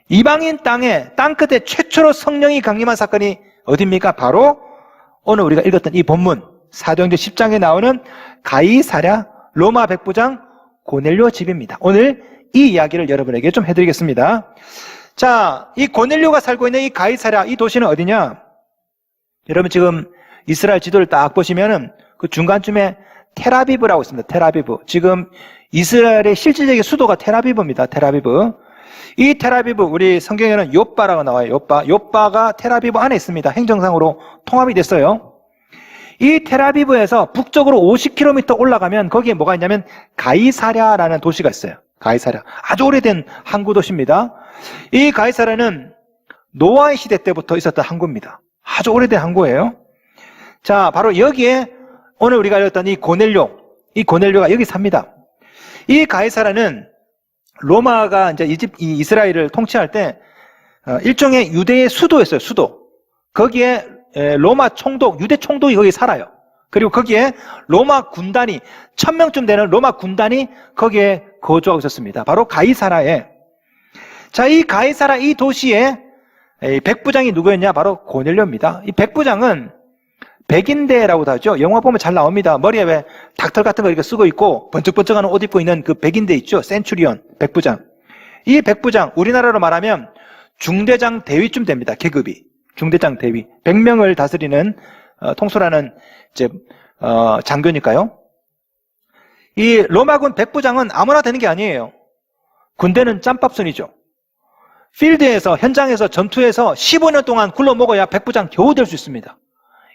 이방인 땅에 땅끝에 최초로 성령이 강림한 사건이 어디입니까? 바로 오늘 우리가 읽었던 이 본문 사도행전 10장에 나오는 가이사랴 로마 백부장 고넬료 집입니다. 오늘 이 이야기를 여러분에게 좀 해드리겠습니다. 자, 이 고넬료가 살고 있는 이 가이사랴 이 도시는 어디냐? 여러분 지금 이스라엘 지도를 딱 보시면은 그 중간쯤에 텔아비브라고 있습니다. 텔아비브. 지금 이스라엘의 실질적인 수도가 텔아비브입니다. 텔아비브. 이 텔아비브 우리 성경에는 요빠라고 나와요. 요빠. 요빠가 텔아비브 안에 있습니다. 행정상으로 통합이 됐어요. 이 텔아비브에서 북쪽으로 50km 올라가면 거기에 뭐가 있냐면 가이사랴라는 도시가 있어요. 가이사랴. 아주 오래된 항구 도시입니다. 이 가이사랴는 노아의 시대 때부터 있었던 항구입니다. 아주 오래된 항구예요. 자, 바로 여기에 오늘 우리가 읽었던 이 고넬료가 여기 삽니다. 이 가이사랴는 로마가 이제 이스라엘을 통치할 때 일종의 유대의 수도였어요. 수도. 거기에 로마 총독, 유대 총독이 거기 살아요. 그리고 거기에 로마 군단이 1000명쯤 되는 로마 군단이 거기에 거주하고 있었습니다. 바로 가이사랴에. 자, 이 가이사랴 이 도시에 백부장이 누구였냐? 바로 고넬료입니다. 이 백부장은 백인대라고도 하죠. 영화 보면 잘 나옵니다. 머리에 왜 닥터 같은 거 이렇게 쓰고 있고 번쩍번쩍하는 옷 입고 있는 그 백인대 있죠. 센츄리온 백부장. 이 백부장 우리나라로 말하면 중대장 대위쯤 됩니다. 계급이. 중대장 대위. 100명을 다스리는 통솔하는 이제 장교니까요. 이 로마군 백부장은 아무나 되는 게 아니에요. 군대는 짬밥순이죠. 필드에서 현장에서 전투에서 15년 동안 굴러 먹어야 백부장 겨우 될 수 있습니다.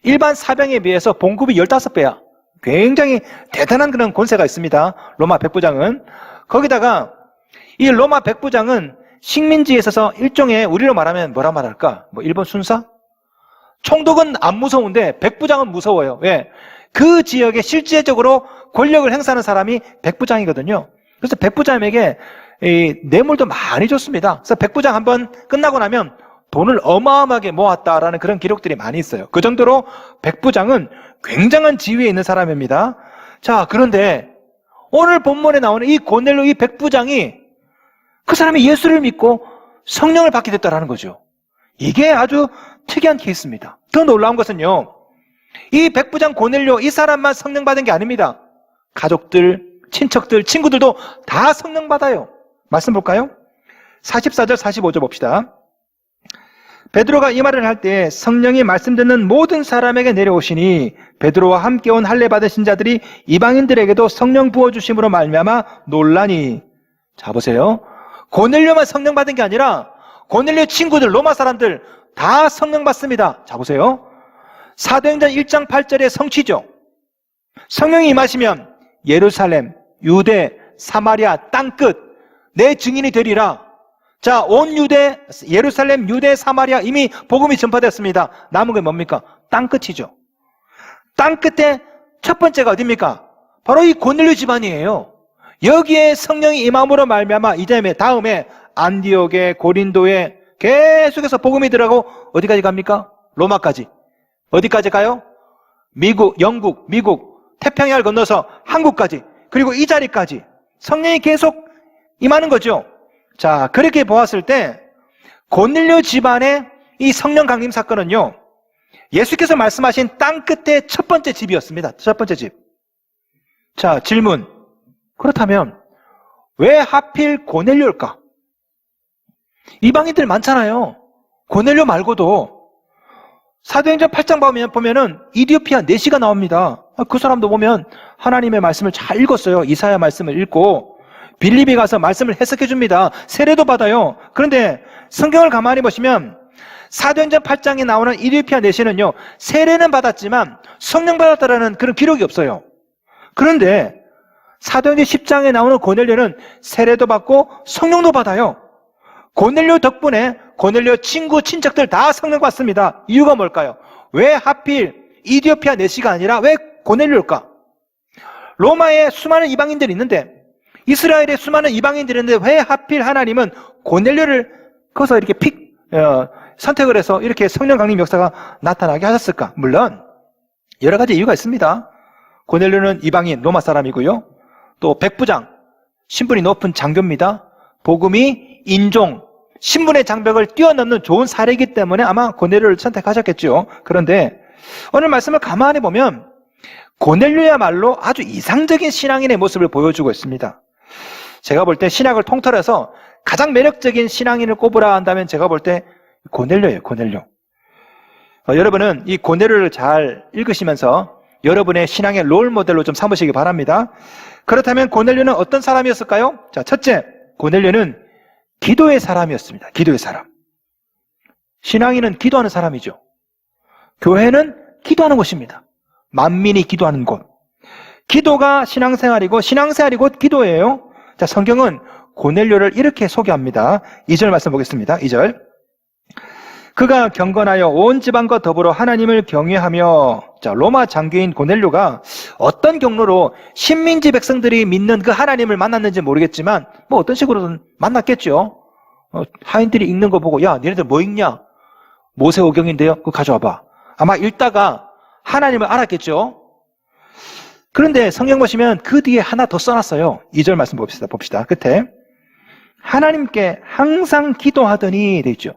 일반 사병에 비해서 봉급이 15배야. 굉장히 대단한 그런 권세가 있습니다. 로마 백부장은. 거기다가 이 로마 백부장은 식민지에 있어서 일종의 우리로 말하면 뭐라 말할까? 뭐 일본 순사? 총독은 안 무서운데 백부장은 무서워요. 왜? 그 지역에 실질적으로 권력을 행사하는 사람이 백부장이거든요. 그래서 백부장에게 뇌물도 많이 줬습니다. 그래서 백부장 한번 끝나고 나면 돈을 어마어마하게 모았다라는 그런 기록들이 많이 있어요. 그 정도로 백부장은 굉장한 지위에 있는 사람입니다. 자, 그런데 오늘 본문에 나오는 이 고넬료 이 백부장이 그 사람이 예수를 믿고 성령을 받게 됐다라는 거죠. 이게 아주 특이한 케이스입니다. 더 놀라운 것은요, 이 백부장 고넬료 이 사람만 성령 받은 게 아닙니다. 가족들, 친척들, 친구들도 다 성령 받아요. 말씀 볼까요? 44절 45절 봅시다. 베드로가 이 말을 할 때 성령이 말씀 듣는 모든 사람에게 내려오시니 베드로와 함께 온 할례 받으신 자들이 이방인들에게도 성령 부어주심으로 말미암아 놀라니. 자, 보세요. 고넬료만 성령 받은 게 아니라 고넬료 친구들, 로마 사람들 다 성령 받습니다. 자, 보세요. 사도행전 1장 8절의 성취죠. 성령이 임하시면 예루살렘, 유대, 사마리아 땅끝 내 증인이 되리라. 자, 온 유대, 예루살렘, 유대, 사마리아 이미 복음이 전파되었습니다. 남은 게 뭡니까? 땅끝이죠. 땅끝에 첫 번째가 어디입니까? 바로 이 고넬료 집안이에요. 여기에 성령이 임함으로 말미암아 다음에 안디옥에, 고린도에 계속해서 복음이 들어가고 어디까지 갑니까? 로마까지. 어디까지 가요? 미국, 영국, 미국, 태평양을 건너서 한국까지, 그리고 이 자리까지 성령이 계속 임하는 거죠. 자, 그렇게 보았을 때 고넬료 집안의 이 성령 강림 사건은요, 예수께서 말씀하신 땅끝의 첫 번째 집이었습니다. 첫 번째 집. 자, 질문. 그렇다면 왜 하필 고넬료일까? 이방인들 많잖아요. 고넬료 말고도 사도행전 8장 보면은 이디오피아 내시가 나옵니다. 그 사람도 보면 하나님의 말씀을 잘 읽었어요. 이사야 말씀을 읽고 빌립에 가서 말씀을 해석해 줍니다. 세례도 받아요. 그런데 성경을 가만히 보시면 사도행전 8장에 나오는 이디오피아 내시는요, 세례는 받았지만 성령 받았다라는 그런 기록이 없어요. 그런데 사도행전 10장에 나오는 고넬료는 세례도 받고 성령도 받아요. 고넬료 덕분에 고넬료 친구, 친척들 다 성령 받습니다. 이유가 뭘까요? 왜 하필 이디오피아 내시가 아니라 왜 고넬료일까? 로마에 수많은 이방인들이 있는데, 이스라엘에 수많은 이방인들이 있는데 왜 하필 하나님은 고넬료를 거기서 이렇게 선택을 해서 이렇게 성령 강림 역사가 나타나게 하셨을까? 물론 여러 가지 이유가 있습니다. 고넬료는 이방인 로마 사람이고요. 또 백부장, 신분이 높은 장교입니다. 복음이 인종, 신분의 장벽을 뛰어넘는 좋은 사례이기 때문에 아마 고넬료를 선택하셨겠죠. 그런데 오늘 말씀을 가만히 보면 고넬료야말로 아주 이상적인 신앙인의 모습을 보여주고 있습니다. 제가 볼 때 신약을 통틀어서 가장 매력적인 신앙인을 꼽으라 한다면 제가 볼 때 고넬료예요. 고넬료. 여러분은 이 고넬료를 잘 읽으시면서 여러분의 신앙의 롤 모델로 좀 삼으시기 바랍니다. 그렇다면 고넬료는 어떤 사람이었을까요? 자, 첫째, 고넬료는 기도의 사람이었습니다. 기도의 사람. 신앙인은 기도하는 사람이죠. 교회는 기도하는 곳입니다. 만민이 기도하는 곳. 기도가 신앙생활이고 신앙생활이 곧 기도예요. 자, 성경은 고넬료를 이렇게 소개합니다. 2절 말씀 보겠습니다. 2절. 그가 경건하여 온 지방과 더불어 하나님을 경외하며. 자, 로마 장교인 고넬료가 어떤 경로로 식민지 백성들이 믿는 그 하나님을 만났는지 모르겠지만 뭐 어떤 식으로든 만났겠죠. 하인들이 읽는 거 보고 야, 니네들 뭐 읽냐? 모세오경인데요. 그거 가져와봐. 아마 읽다가 하나님을 알았겠죠. 그런데 성경 보시면 그 뒤에 하나 더 써놨어요. 2절 말씀 봅시다. 끝에 하나님께 항상 기도하더니 돼 있죠.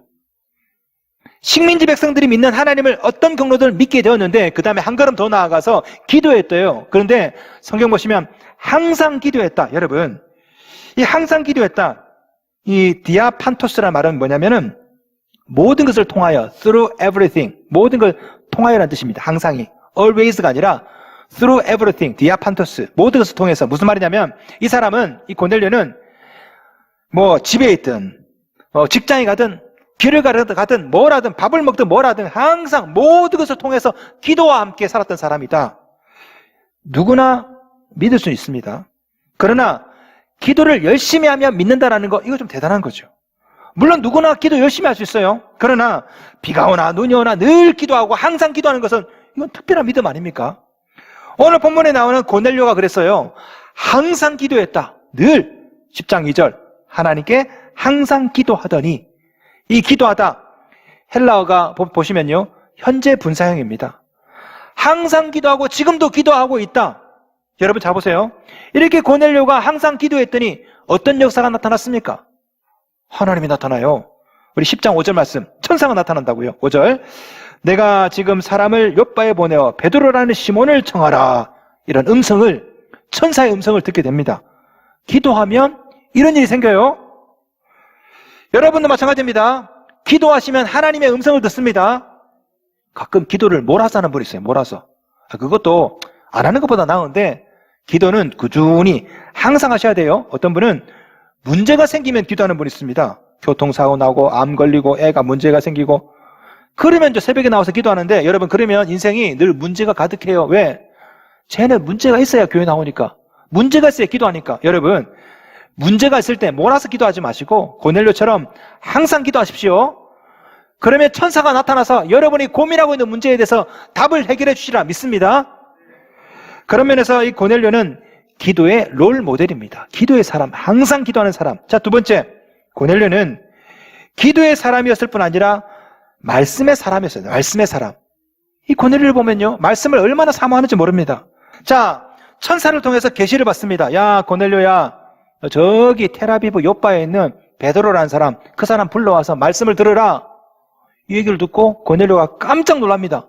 식민지 백성들이 믿는 하나님을 어떤 경로들 믿게 되었는데 그 다음에 한 걸음 더 나아가서 기도했대요. 그런데 성경 보시면 항상 기도했다. 여러분, 이 항상 기도했다, 이 디아판토스라는 말은 뭐냐면은 모든 것을 통하여, through everything, 모든 걸 통하여라는 뜻입니다. 항상이 always가 아니라 through everything, 디아판토스, 모든 것을 통해서. 무슨 말이냐면 이 사람은, 이 고넬료는 뭐 집에 있든 직장에 가든 길을 가든 뭘 하든 밥을 먹든 뭘 하든 항상 모든 것을 통해서 기도와 함께 살았던 사람이다. 누구나 믿을 수 있습니다. 그러나 기도를 열심히 하면 믿는다라는 거, 이거 좀 대단한 거죠. 물론 누구나 기도 열심히 할 수 있어요. 그러나 비가 오나 눈이 오나 늘 기도하고 항상 기도하는 것은 이건 특별한 믿음 아닙니까? 오늘 본문에 나오는 고넬료가 그랬어요. 항상 기도했다. 늘 10장 2절 하나님께 항상 기도하더니, 이 기도하다 헬라어가 보시면요 현재 분사형입니다. 항상 기도하고 지금도 기도하고 있다. 여러분 잘 보세요. 이렇게 고넬료가 항상 기도했더니 어떤 역사가 나타났습니까? 하나님이 나타나요. 우리 10장 5절 말씀, 천사가 나타난다고요. 5절, 내가 지금 사람을 욥바에 보내어 베드로라는 시몬을 청하라. 이런 음성을, 천사의 음성을 듣게 됩니다. 기도하면 이런 일이 생겨요. 여러분도 마찬가지입니다. 기도하시면 하나님의 음성을 듣습니다. 가끔 기도를 몰아서 하는 분이 있어요. 몰아서. 그것도 안 하는 것보다 나은데 기도는 꾸준히 항상 하셔야 돼요. 어떤 분은 문제가 생기면 기도하는 분이 있습니다. 교통사고 나고 암 걸리고 애가 문제가 생기고 그러면 이제 새벽에 나와서 기도하는데, 여러분 그러면 인생이 늘 문제가 가득해요. 왜? 쟤는 문제가 있어야 교회 나오니까, 문제가 있어야 기도하니까. 여러분 문제가 있을 때 몰아서 기도하지 마시고 고넬료처럼 항상 기도하십시오. 그러면 천사가 나타나서 여러분이 고민하고 있는 문제에 대해서 답을 해결해 주시라 믿습니다. 그런 면에서 이 고넬료는 기도의 롤 모델입니다. 기도의 사람, 항상 기도하는 사람. 자, 두 번째, 고넬료는 기도의 사람이었을 뿐 아니라 말씀의 사람이었어요. 말씀의 사람. 이 고넬료를 보면요 말씀을 얼마나 사모하는지 모릅니다. 자, 천사를 통해서 계시를 받습니다. 야, 고넬료야, 저기 텔아비브 욥바에 있는 베드로라는 사람, 그 사람 불러와서 말씀을 들으라. 이 얘기를 듣고 고넬료가 깜짝 놀랍니다.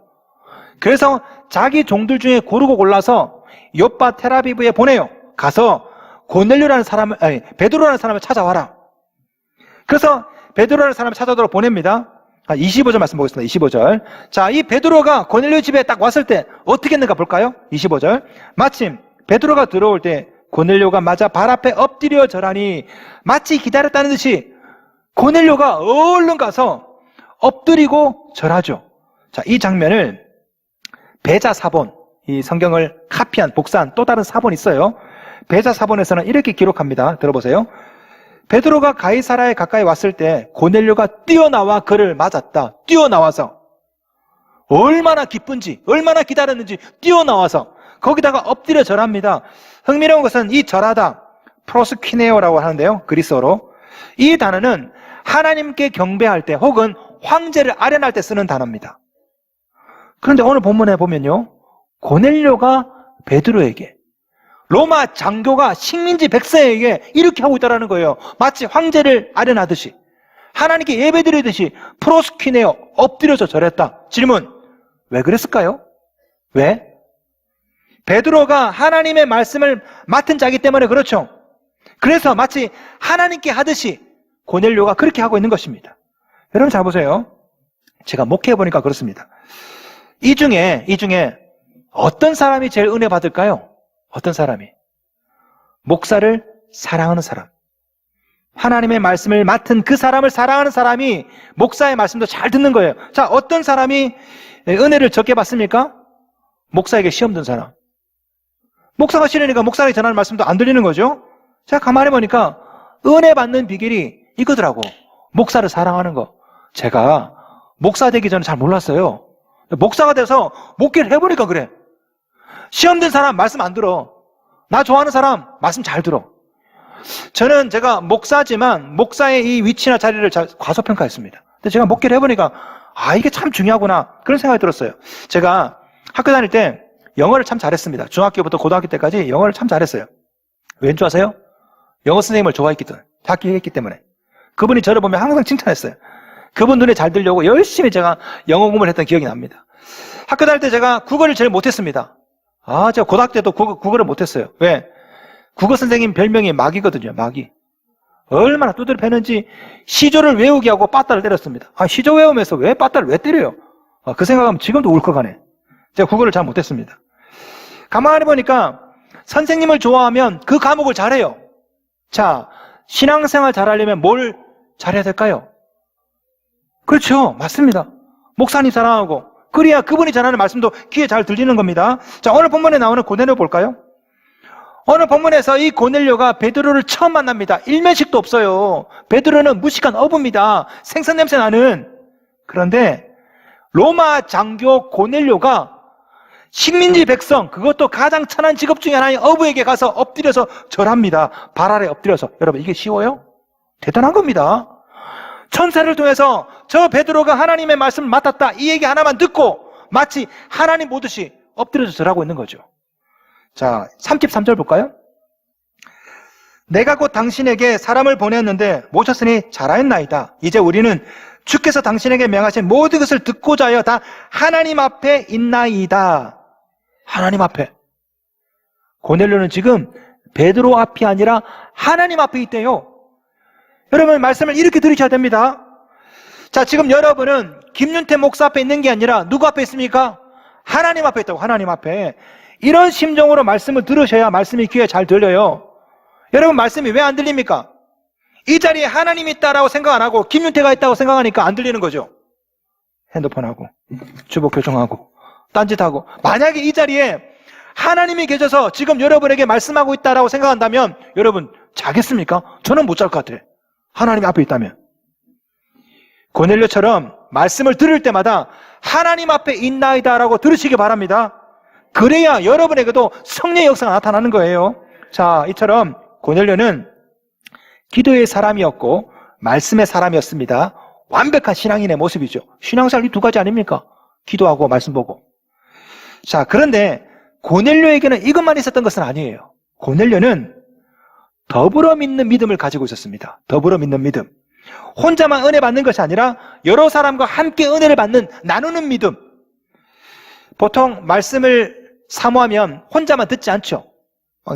그래서 자기 종들 중에 고르고 골라서 욥바 텔아비브에 보내요. 가서 고넬료라는 사람을, 아니 베드로라는 사람을 찾아와라. 그래서 베드로라는 사람을 찾아오도록 보냅니다. 25절 말씀 보겠습니다. 25절. 자, 이 베드로가 고넬료 집에 딱 왔을 때 어떻게 했는가 볼까요? 25절. 마침 베드로가 들어올 때 고넬료가 맞아 발 앞에 엎드려 절하니, 마치 기다렸다는 듯이 고넬료가 얼른 가서 엎드리고 절하죠. 자, 이 장면을 베자 사본, 이 성경을 카피한, 복사한 또 다른 사본이 있어요. 베자 사본에서는 이렇게 기록합니다. 들어보세요. 베드로가 가이사라에 가까이 왔을 때 고넬료가 뛰어나와 그를 맞았다. 뛰어나와서 얼마나 기쁜지, 얼마나 기다렸는지 뛰어나와서 거기다가 엎드려 절합니다. 흥미로운 것은 이 절하다, 프로스퀴네오라고 하는데요, 그리스어로. 이 단어는 하나님께 경배할 때 혹은 황제를 아련할 때 쓰는 단어입니다. 그런데 오늘 본문에 보면요, 고넬료가 베드로에게, 로마 장교가 식민지 백성에게 이렇게 하고 있다는 거예요. 마치 황제를 아련하듯이. 하나님께 예배드리듯이 프로스키네요. 엎드려서 절했다. 질문. 왜 그랬을까요? 왜? 베드로가 하나님의 말씀을 맡은 자이기 때문에 그렇죠. 그래서 마치 하나님께 하듯이 고넬료가 그렇게 하고 있는 것입니다. 여러분 잘 보세요. 제가 목회해보니까 그렇습니다. 이 중에 어떤 사람이 제일 은혜 받을까요? 어떤 사람이? 목사를 사랑하는 사람. 하나님의 말씀을 맡은 그 사람을 사랑하는 사람이 목사의 말씀도 잘 듣는 거예요. 자, 어떤 사람이 은혜를 적게 받습니까? 목사에게 시험 든 사람. 목사가 싫으니까 목사에게 전하는 말씀도 안 들리는 거죠. 제가 가만히 보니까 은혜 받는 비결이 이거더라고. 목사를 사랑하는 거. 제가 목사 되기 전에 잘 몰랐어요. 목사가 돼서 목회를 해보니까 그래. 시험 든 사람 말씀 안 들어. 나 좋아하는 사람 말씀 잘 들어. 저는 제가 목사지만 목사의 이 위치나 자리를 잘 과소평가했습니다. 근데 제가 목회를 해보니까 이게 참 중요하구나 그런 생각이 들었어요. 제가 학교 다닐 때 영어를 참 잘했습니다. 중학교부터 고등학교 때까지 영어를 참 잘했어요. 왠 줄 아세요? 영어 선생님을 좋아했기 때문에. 그분이 저를 보면 항상 칭찬했어요. 그분 눈에 잘 들려고 열심히 제가 영어 공부를 했던 기억이 납니다. 학교 다닐 때 제가 국어를 제일 못했습니다. 제가 고등학교 때도 국어를 못했어요. 왜? 국어 선생님 별명이 마귀거든요. 마귀. 얼마나 두드려 패는지 시조를 외우게 하고 빠따를 때렸습니다. 시조 외우면서 왜 빠따를 왜 때려요? 그 생각하면 지금도 울컥하네. 제가 국어를 잘 못했습니다. 가만히 보니까 선생님을 좋아하면 그 과목을 잘해요. 자, 신앙생활 잘하려면 뭘 잘해야 될까요? 그렇죠. 맞습니다. 목사님 사랑하고 그래야 그분이 전하는 말씀도 귀에 잘 들리는 겁니다. 자, 오늘 본문에 나오는 고넬료 볼까요? 오늘 본문에서 이 고넬료가 베드로를 처음 만납니다. 일면식도 없어요. 베드로는 무식한 어부입니다. 생선 냄새 나는. 그런데 로마 장교 고넬료가 식민지 백성, 그것도 가장 천한 직업 중에 하나인 어부에게 가서 엎드려서 절합니다. 발 아래 엎드려서. 여러분 이게 쉬워요? 대단한 겁니다. 천사를 통해서 저 베드로가 하나님의 말씀을 맡았다 이 얘기 하나만 듣고 마치 하나님 보듯이 엎드려서 절하고 있는 거죠. 자, 33절 볼까요? 내가 곧 당신에게 사람을 보냈는데 모셨으니 잘하였나이다. 이제 우리는 주께서 당신에게 명하신 모든 것을 듣고자 하여 다 하나님 앞에 있나이다. 하나님 앞에. 고넬료는 지금 베드로 앞이 아니라 하나님 앞에 있대요. 여러분 말씀을 이렇게 들으셔야 됩니다. 자, 지금 여러분은 김윤태 목사 앞에 있는 게 아니라 누구 앞에 있습니까? 하나님 앞에 있다고. 하나님 앞에. 이런 심정으로 말씀을 들으셔야 말씀이 귀에 잘 들려요. 여러분 말씀이 왜 안 들립니까? 이 자리에 하나님이 있다라고 생각 안 하고 김윤태가 있다고 생각하니까 안 들리는 거죠. 핸드폰하고 주복 교정하고 딴짓하고. 만약에 이 자리에 하나님이 계셔서 지금 여러분에게 말씀하고 있다라고 생각한다면 여러분 자겠습니까? 저는 못 잘 것 같아요. 하나님 앞에 있다면. 고넬료처럼 말씀을 들을 때마다 하나님 앞에 있나이다라고 들으시기 바랍니다. 그래야 여러분에게도 성령의 역사가 나타나는 거예요. 자, 이처럼 고넬료는 기도의 사람이었고 말씀의 사람이었습니다. 완벽한 신앙인의 모습이죠. 신앙생활 이 두 가지 아닙니까? 기도하고 말씀 보고. 자, 그런데 고넬료에게는 이것만 있었던 것은 아니에요. 고넬료는 더불어 믿는 믿음을 가지고 있었습니다. 더불어 믿는 믿음. 혼자만 은혜 받는 것이 아니라 여러 사람과 함께 은혜를 받는 나누는 믿음. 보통 말씀을 사모하면 혼자만 듣지 않죠.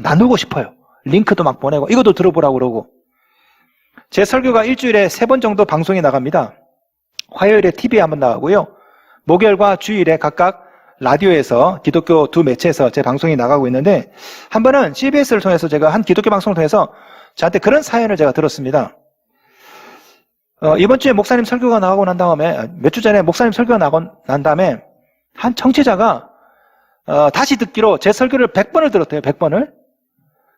나누고 싶어요. 링크도 막 보내고 이것도 들어보라고 그러고. 제 설교가 일주일에 3번 정도 방송에 나갑니다. 화요일에 TV에 한번 나가고요. 목요일과 주일에 각각 라디오에서 기독교 두 매체에서 제 방송이 나가고 있는데 한 번은 CBS를 통해서 제가 한 기독교 방송을 통해서 저한테 그런 사연을 제가 들었습니다. 이번 주에 목사님 설교가 나가고 난 다음에 몇 주 전에 목사님 설교가 나가고 난 다음에 한 청취자가 다시 듣기로 제 설교를 100번을 들었대요. 100번을.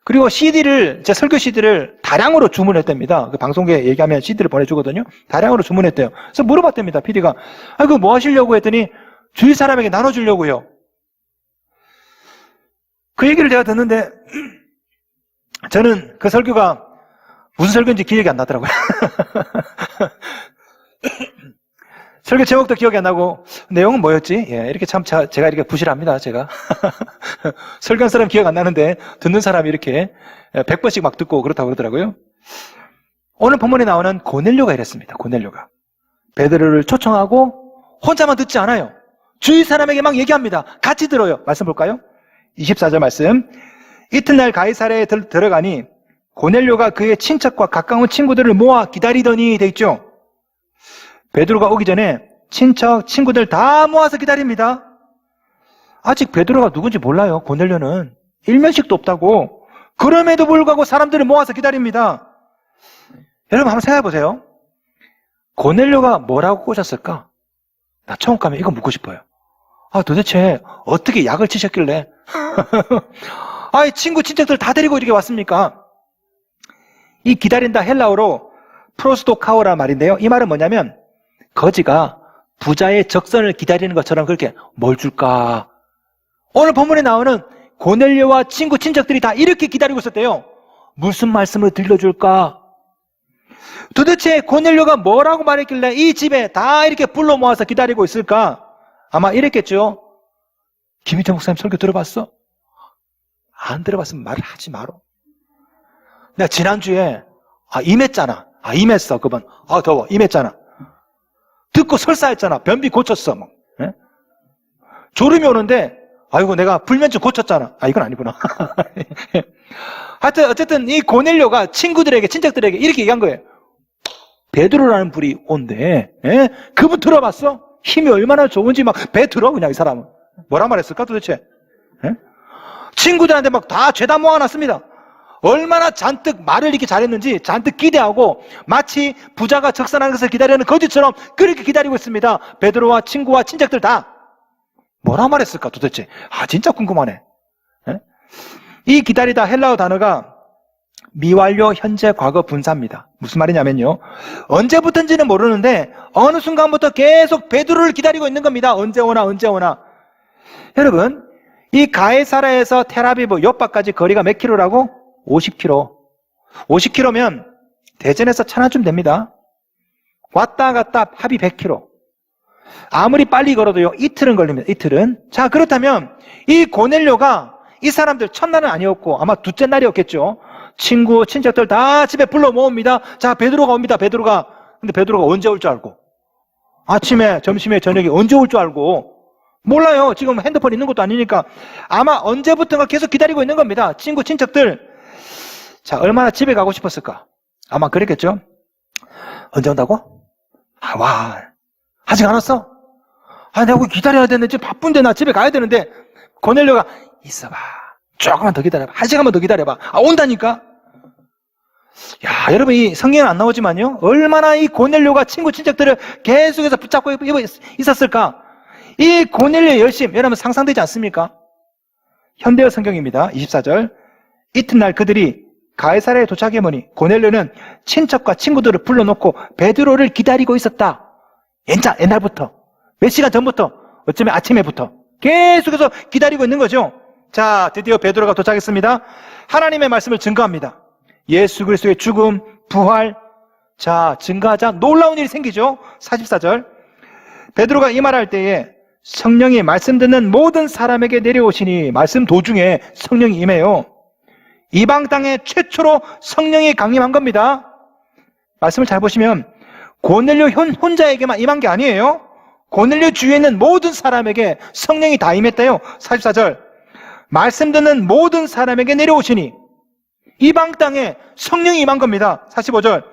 그리고 제 설교 CD를 다량으로 주문했답니다. 그 방송국에 얘기하면 CD를 보내주거든요. 다량으로 주문했대요. 그래서 물어봤답니다. PD가. 그거 뭐 하시려고 했더니 주위 사람에게 나눠주려고요. 그 얘기를 제가 듣는데 저는 그 설교가 무슨 설교인지 기억이 안 나더라고요. 설교 제목도 기억이 안 나고 내용은 뭐였지? 이렇게 참 제가 이렇게 부실합니다. 제가 설교한 사람 기억 안 나는데 듣는 사람이 이렇게 100번씩 막 듣고 그렇다고 그러더라고요. 오늘 본문에 나오는 고넬료가 이랬습니다. 고넬료가 베드로를 초청하고 혼자만 듣지 않아요. 주위 사람에게 막 얘기합니다. 같이 들어요. 말씀 볼까요? 24절 말씀. 이튿날 가이사랴에 들어가니 고넬료가 그의 친척과 가까운 친구들을 모아 기다리더니 돼 있죠. 베드로가 오기 전에 친척, 친구들 다 모아서 기다립니다. 아직 베드로가 누군지 몰라요. 고넬료는 일면식도 없다고. 그럼에도 불구하고 사람들을 모아서 기다립니다. 여러분 한번 생각해 보세요. 고넬료가 뭐라고 꼬셨을까? 나 처음 가면 이거 묻고 싶어요. 도대체 어떻게 약을 치셨길래 친구 친척들 다 데리고 이렇게 왔습니까? 이 기다린다 헬라어로 프로스토카오라 말인데요. 이 말은 뭐냐면 거지가 부자의 적선을 기다리는 것처럼 그렇게 뭘 줄까? 오늘 본문에 나오는 고넬료와 친구 친척들이 다 이렇게 기다리고 있었대요. 무슨 말씀을 들려줄까? 도대체 고넬료가 뭐라고 말했길래 이 집에 다 이렇게 불러 모아서 기다리고 있을까? 아마 이랬겠죠. 김희태 목사님 설교 들어봤어? 안 들어봤으면 말을 하지 마라. 내가 지난주에 임했잖아. 임했어 그분. 더워 임했잖아. 듣고 설사했잖아. 변비 고쳤어. 뭐. 예? 졸음이 오는데 아이고 내가 불면증 고쳤잖아. 이건 아니구나. 하여튼 어쨌든 이 고넬료가 친구들에게 친척들에게 이렇게 얘기한 거예요. 베드로라는 분이 온대. 예? 그분 들어봤어? 힘이 얼마나 좋은지 막 배 들어 그냥 이 사람은. 뭐라 말했을까 도대체? 예? 친구들한테 막 다 죄다 모아놨습니다. 얼마나 잔뜩 말을 이렇게 잘했는지 잔뜩 기대하고 마치 부자가 적선하는 것을 기다리는 거지처럼 그렇게 기다리고 있습니다. 베드로와 친구와 친척들 다. 뭐라 말했을까 도대체? 진짜 궁금하네. 예? 이 기다리다 헬라어 단어가 미완료 현재 과거 분사입니다. 무슨 말이냐면요. 언제부터인지는 모르는데 어느 순간부터 계속 베드로를 기다리고 있는 겁니다. 언제 오나 언제 오나. 여러분 이 가이사랴에서 텔아비브 요빠까지 거리가 몇 킬로라고? 50km. 50km면 대전에서 천안쯤 됩니다. 왔다 갔다 합이 100km. 아무리 빨리 걸어도요 이틀은 걸립니다. 이틀은. 자 그렇다면 이 고넬료가 이 사람들 첫날은 아니었고 아마 둘째 날이었겠죠. 친구 친척들 다 집에 불러 모읍니다. 자 베드로가 옵니다. 베드로가. 근데 베드로가 언제 올 줄 알고? 아침에 점심에 저녁에 언제 올 줄 알고? 몰라요. 지금 핸드폰 있는 것도 아니니까 아마 언제부턴가 계속 기다리고 있는 겁니다. 친구 친척들. 자 얼마나 집에 가고 싶었을까? 아마 그랬겠죠. 언제 온다고? 와 아직 안 왔어? 내가 기다려야 되는데 지금 바쁜데 나 집에 가야 되는데. 고넬료가 있어봐. 조금만 더 기다려봐. 1시간만 더 기다려봐. 온다니까. 야 여러분 이 성경은 안 나오지만요 얼마나 이 고넬료가 친구 친척들을 계속해서 붙잡고 있었을까. 이 고넬료의 열심 여러분 상상되지 않습니까? 현대어 성경입니다. 24절. 이튿날 그들이 가이사랴에 도착해보니 고넬료는 친척과 친구들을 불러놓고 베드로를 기다리고 있었다. 옛날부터 몇 시간 전부터 어쩌면 아침에부터 계속해서 기다리고 있는 거죠. 자 드디어 베드로가 도착했습니다. 하나님의 말씀을 증거합니다. 예수 그리스도의 죽음, 부활. 자 증거하자 놀라운 일이 생기죠. 44절. 베드로가 이 말할 때에 성령이 말씀 듣는 모든 사람에게 내려오시니 말씀 도중에 성령이 임해요. 이방 땅에 최초로 성령이 강림한 겁니다. 말씀을 잘 보시면 고넬료 혼자에게만 임한 게 아니에요. 고넬료 주위에 있는 모든 사람에게 성령이 다 임했대요. 44절. 말씀 듣는 모든 사람에게 내려오시니 이방 땅에 성령이 임한 겁니다. 45절.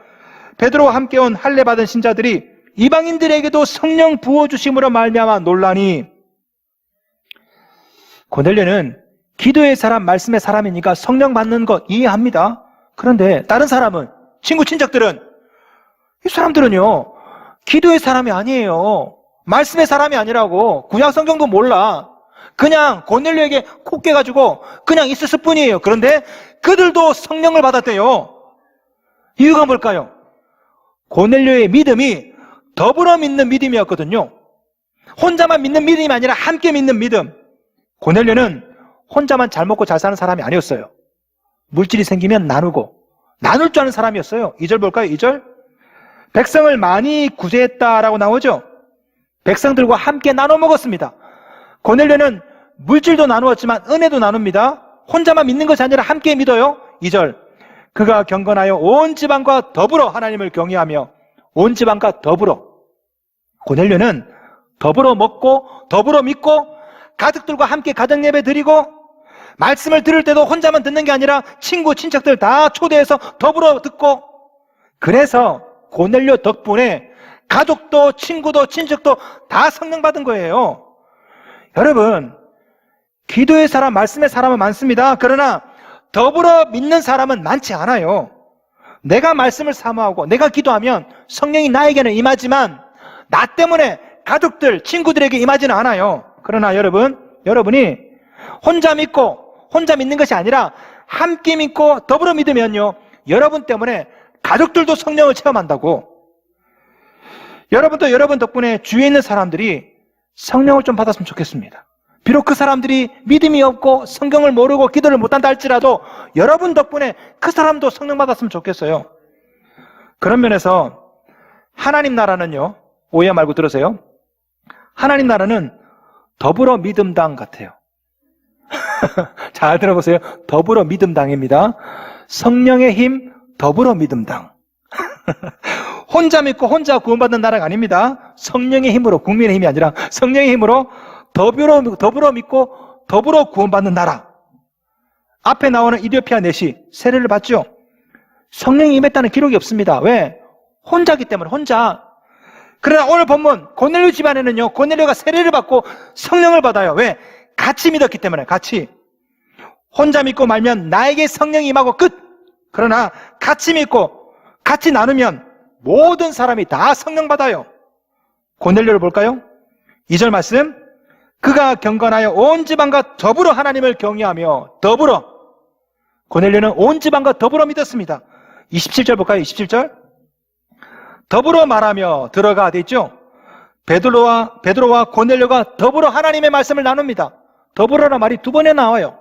베드로와 함께 온 할례 받은 신자들이 이방인들에게도 성령 부어주심으로 말미암아 놀라니. 고넬료는 기도의 사람, 말씀의 사람이니까 성령 받는 것 이해합니다. 그런데 다른 사람은, 친구 친척들은, 이 사람들은요 기도의 사람이 아니에요. 말씀의 사람이 아니라고. 구약 성경도 몰라. 그냥 고넬료에게 콕 깨가지고 그냥 있었을 뿐이에요. 그런데 그들도 성령을 받았대요. 이유가 뭘까요? 고넬료의 믿음이 더불어 믿는 믿음이었거든요. 혼자만 믿는 믿음이 아니라 함께 믿는 믿음. 고넬료는 혼자만 잘 먹고 잘 사는 사람이 아니었어요. 물질이 생기면 나누고 나눌 줄 아는 사람이었어요. 2절 볼까요? 2절. 백성을 많이 구제했다라고 나오죠. 백성들과 함께 나눠 먹었습니다. 고넬료는 물질도 나누었지만 은혜도 나눕니다. 혼자만 믿는 것이 아니라 함께 믿어요. 2절. 그가 경건하여 온 지방과 더불어 하나님을 경외하며 온 지방과 더불어. 고넬료는 더불어 먹고 더불어 믿고 가족들과 함께 가정 예배 드리고 말씀을 들을 때도 혼자만 듣는 게 아니라 친구 친척들 다 초대해서 더불어 듣고, 그래서 고넬료 덕분에 가족도 친구도 친척도 다 성령 받은 거예요. 여러분, 기도의 사람, 말씀의 사람은 많습니다. 그러나 더불어 믿는 사람은 많지 않아요. 내가 말씀을 사모하고 내가 기도하면 성령이 나에게는 임하지만 나 때문에 가족들, 친구들에게 임하지는 않아요. 그러나 여러분이 혼자 믿고 혼자 믿는 것이 아니라 함께 믿고 더불어 믿으면요, 여러분 때문에 가족들도 성령을 체험한다고. 여러분도 여러분 덕분에 주위에 있는 사람들이 성령을 좀 받았으면 좋겠습니다. 비록 그 사람들이 믿음이 없고 성경을 모르고 기도를 못한다 할지라도 여러분 덕분에 그 사람도 성령 받았으면 좋겠어요. 그런 면에서 하나님 나라는요, 오해 말고 들으세요. 하나님 나라는 더불어 믿음당 같아요. 잘 들어보세요. 더불어 믿음당입니다. 성령의 힘, 더불어 믿음당. 혼자 믿고 혼자 구원받는 나라가 아닙니다. 성령의 힘으로, 국민의 힘이 아니라 성령의 힘으로 더불어 믿고 더불어 구원받는 나라. 앞에 나오는 이디오피아 넷이 세례를 받죠. 성령이 임했다는 기록이 없습니다. 왜? 혼자기 때문에, 혼자. 그러나 오늘 본문 고넬료 집안에는요, 고넬료가 세례를 받고 성령을 받아요. 왜? 같이 믿었기 때문에. 같이. 혼자 믿고 말면 나에게 성령이 임하고 끝. 그러나 같이 믿고 같이 나누면 모든 사람이 다 성령 받아요. 고넬료를 볼까요? 2절 말씀. 그가 경건하여 온 지방과 더불어 하나님을 경외하며. 더불어. 고넬료는 온 지방과 더불어 믿었습니다. 27절 볼까요? 27절. 더불어 말하며 들어가 돼 있죠. 베드로와 고넬료가 더불어 하나님의 말씀을 나눕니다. 더불어라는 말이 두 번에 나와요.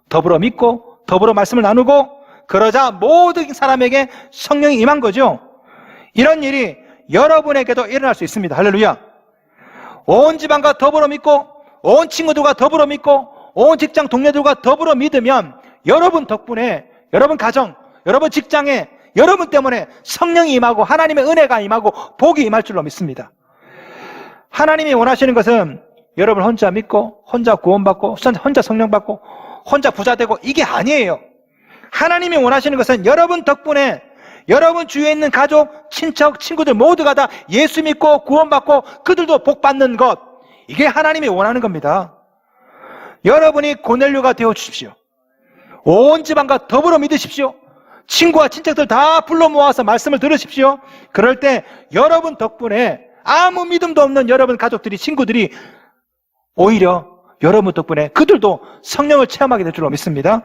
더불어 믿고 더불어 말씀을 나누고, 그러자 모든 사람에게 성령이 임한 거죠. 이런 일이 여러분에게도 일어날 수 있습니다. 할렐루야. 온 집안과 더불어 믿고 온 친구들과 더불어 믿고 온 직장 동료들과 더불어 믿으면 여러분 덕분에 여러분 가정, 여러분 직장에 여러분 때문에 성령이 임하고 하나님의 은혜가 임하고 복이 임할 줄로 믿습니다. 하나님이 원하시는 것은 여러분 혼자 믿고 혼자 구원받고 혼자 성령 받고 혼자 부자 되고 이게 아니에요. 하나님이 원하시는 것은 여러분 덕분에 여러분 주위에 있는 가족, 친척, 친구들 모두가 다 예수 믿고 구원받고 그들도 복 받는 것, 이게 하나님이 원하는 겁니다. 여러분이 고넬료가 되어 주십시오. 온 집안과 더불어 믿으십시오. 친구와 친척들 다 불러 모아서 말씀을 들으십시오. 그럴 때 여러분 덕분에 아무 믿음도 없는 여러분 가족들이, 친구들이 오히려 여러분 덕분에 그들도 성령을 체험하게 될 줄로 믿습니다.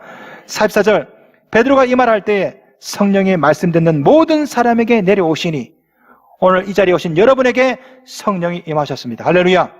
44절. 베드로가 이 말할 때에 성령의 말씀 듣는 모든 사람에게 내려오시니, 오늘 이 자리에 오신 여러분에게 성령이 임하셨습니다. 할렐루야.